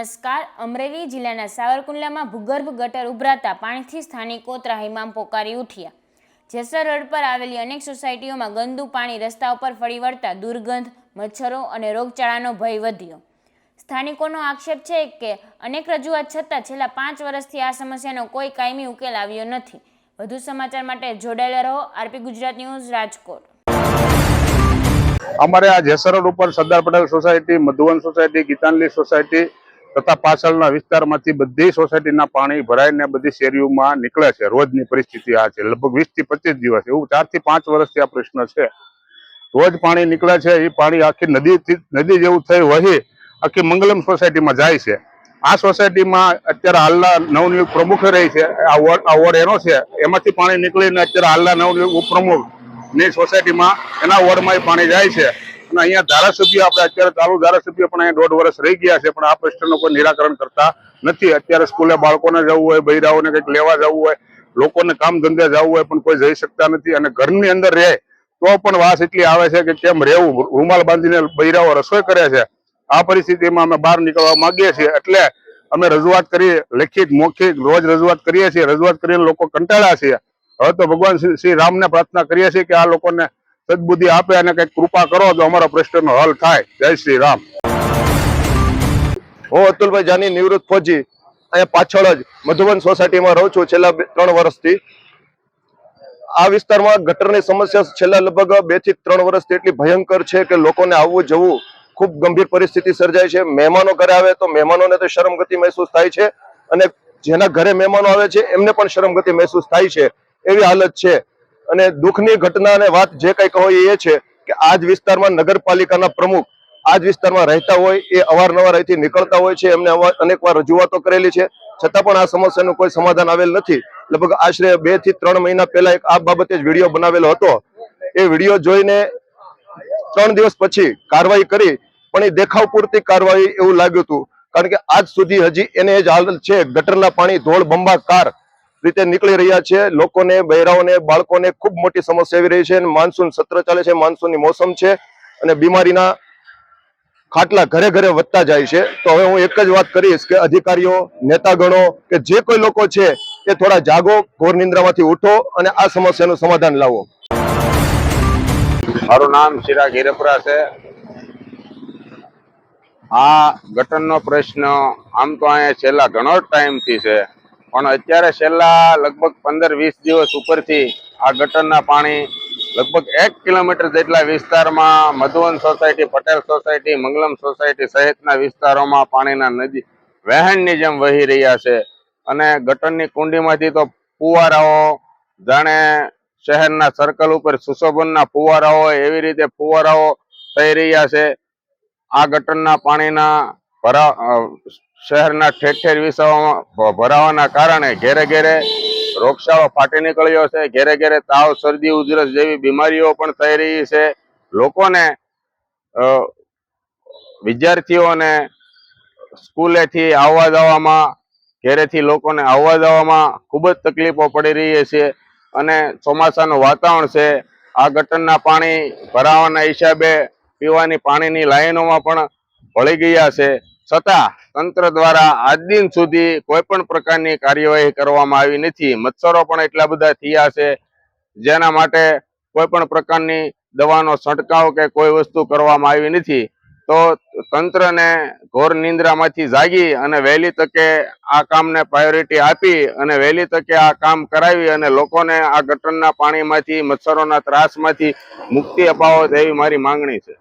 નમસ્કાર. અમરેલી જિલ્લાના સાવરકુંડલામાં ભૂગર્ભ ગટર ઉભરાતા પાણીથી સ્થાનિકો ત્રાહિમામ પોકારી ઉઠ્યા. જેસર રોડ પર આવેલી અનેક સોસાયટીઓમાં ગંદુ પાણી રસ્તા ઉપર ફરી વળતા દુર્ગંધ, મચ્છરો અને રોગચાળાનો ભય વધ્યો. સ્થાનિકોનો આક્ષેપ છે કે અનેક રજૂઆત છતાં છેલ્લા 5 વર્ષથી આ સમસ્યાનો કોઈ કાયમી ઉકેલ આવ્યો નથી. વધુ સમાચાર માટે જોડાયેલા રહો. RP Gujarat news, Rajkot. અમારે આ જેસર રોડ ઉપર Sardar Patel society, Madhuvan society, Gitanjali society તથા પાછળના વિસ્તારમાંથી બધી સોસાયટીના પાણી ભરાઈને બધી શેરીઓમાં નીકળે છે. રોજની પરિસ્થિતિ આ છે. લગભગ 20 થી 25 દિવસ એવું 4 થી 5 વર્ષથી આ પ્રશ્ન છે. રોજ પાણી નીકળે છે. એ પાણી આખી નદી જેવું થઈ વહી આખી મંગલમ સોસાયટીમાં જાય છે. આ સોસાયટીમાં અત્યારે હાલના નવનિયુક્ત પ્રમુખ રહી છે. આ વોર્ડ એનો છે. એમાંથી પાણી નીકળીને અત્યારે હાલના નવનિયુક્ત ઉપપ્રમુખ ની સોસાયટીમાં એના વોર્ડમાં પાણી જાય છે. અને અહીંયા ધારાસભ્ય આપણે અત્યારે ચાલુ ધારાસભ્ય પણ અહીંયા 1.5 વર્ષ રહી ગયા છે, પણ આ પ્રશ્નનું કોઈ નિરાકરણ કરતા નથી. અત્યારે સ્કૂલે બાળકોને જવું હોય, બૈરાઓને કંઈક લેવા જવું હોય, લોકોને કામ ધંધે જવું હોય, પણ કોઈ જઈ શકતા નથી. અને ઘરની અંદર રહે તો પણ વાસ એટલી આવે છે કે કેમ રહેવું. રૂમાલ બાંધીને બૈરાઓ રસોઈ કરે છે. આ પરિસ્થિતિમાં અમે બહાર નીકળવા માંગીએ છીએ. એટલે અમે રજૂઆત કરી, લેખિત મૌખિક રોજ રજૂઆત કરીએ છીએ. રજૂઆત કરીને લોકો કંટાળ્યા છે. હવે તો ભગવાન શ્રી રામને પ્રાર્થના કરીએ છીએ કે આ લોકોને સદબુદ્ધિ આપે અને કંઈક કૃપા કરો તો અમારા પ્રશ્નનો હલ થાય. જય શ્રી રામ. હું અતુલભાઈ જાની, નિવૃત્ત ફોજી, અહીંયા પાછળ જ મધુવન સોસાયટીમાં રહું છું છેલ્લા 3 વર્ષથી. આ વિસ્તારમાં ગટરની સમસ્યા છેલ્લા લગભગ 2 થી 3 વર્ષથી એટલી ભયંકર છે કે લોકોને આવવું જવું ખૂબ ગંભીર પરિસ્થિતિ સર્જાય છે. મહેમાનો ઘરે આવે તો મહેમાનોને તો શરમગતિ મહેસૂસ થાય છે, અને જેના ઘરે મહેમાનો આવે છે એમને પણ શરમગતિ મહેસૂસ થાય છે. એવી હાલત છે. અને દુઃખની ઘટના અને વાત જે કંઈ કહો એ છે કે આ જ વિસ્તારમાં નગરપાલિકાના પ્રમુખ આ જ વિસ્તારમાં રહેતા હોય, એ અવારનવાર અહીંથી નીકળતા હોય છે. એમને અનેકવાર રજૂઆતો કરેલી છે, છતાં પણ આ સમસ્યાનું કોઈ સમાધાન આવેલ નથી. લગભગ આશરે 2 થી 3 મહિના પહેલા એક આ બાબતે જ વિડીયો બનાવેલો હતો. એ વિડીયો જોઈને 3 દિવસ પછી કાર્યવાહી કરી, પણ એ દેખાવ પૂરતી કાર્યવાહી એવું લાગ્યું હતું. કારણ કે આજ સુધી હજી એને જ હાલત છે. ગટરના પાણી ધોળ બંબાકાર રીતે નીકળી રહ્યા છે. લોકોને, બૈરાઓને, બાળકોને ખૂબ મોટી સમસ્યા આવી રહી છે. માનસૂન સત્ર ચાલે છે, માનસૂનની મોસમ છે, અને બીમારીના ખાટલા ઘરે ઘરે વધતા જાય છે. તો હવે હું એક જ વાત કરીશ કે અધિકારીઓ, નેતાગણો કે જે કોઈ લોકો છે એ થોડા જાગો, ઘોર નિંદ્રામાંથી ઉઠો અને આ સમસ્યાનું સમાધાન લાવો. મારું નામ ચિરાગ હિરેપરા છે. આ ગટરનો પ્રશ્ન આમ તો અહીંયા છેલ્લા ઘણો ટાઈમથી છે, પણ અત્યારે છેલ્લા લગભગ 15-20 દિવસ ઉપરથી આ ગટરના પાણી લગભગ 1 કિલોમીટર જેટલા વિસ્તારમાં Madhuvan society, Patel society, Mangalam society સહિતના વિસ્તારોમાં પાણીના નદી વહેણની જેમ વહી રહ્યા છે. અને ગટરની કુંડીમાંથી તો ફુવારાઓ, જાણે શહેરના સર્કલ ઉપર સુશોભનના ફુવારાઓ હોય એવી રીતે ફુવારાઓ થઈ રહ્યા છે. આ ગટરના પાણીના શહેરના ઠેર ઠેર વિસ્તારોમાં ભરાવાના કારણે ઘેરે ઘેરે રોગચાળો ફાટી નીકળ્યો છે. ઘેરે ઘેરે તાવ, શરદી, ઉધરસ જેવી બીમારીઓ પણ થઈ રહી છે. લોકોને, વિદ્યાર્થીઓને સ્કૂલેથી આવવા જવામાં, ઘેરેથી લોકોને આવવા જવામાં ખૂબ જ તકલીફો પડી રહી છે. અને ચોમાસાનું વાતાવરણ છે. આ ગટરના પાણી ભરાવાના હિસાબે પીવાની પાણીની લાઈનોમાં પણ ભળી ગયા છે. છતાં તંત્ર દ્વારા આજ દિન સુધી કોઈ પણ પ્રકારની કાર્યવાહી કરવામાં આવી નથી. મચ્છરો પણ એટલા બધા થયા છે, જેના માટે કોઈ પણ પ્રકારની દવાનો છંટકાવ કે કોઈ વસ્તુ કરવામાં આવી નથી. તો તંત્રને ઘોર નિંદ્રામાંથી જાગી અને વહેલી તકે આ કામને પ્રાયોરિટી આપી અને વહેલી તકે આ કામ કરાવી અને લોકોને આ ગટરના પાણીમાંથી, મચ્છરોના ત્રાસમાંથી મુક્તિ અપાવો તેવી મારી માંગણી છે.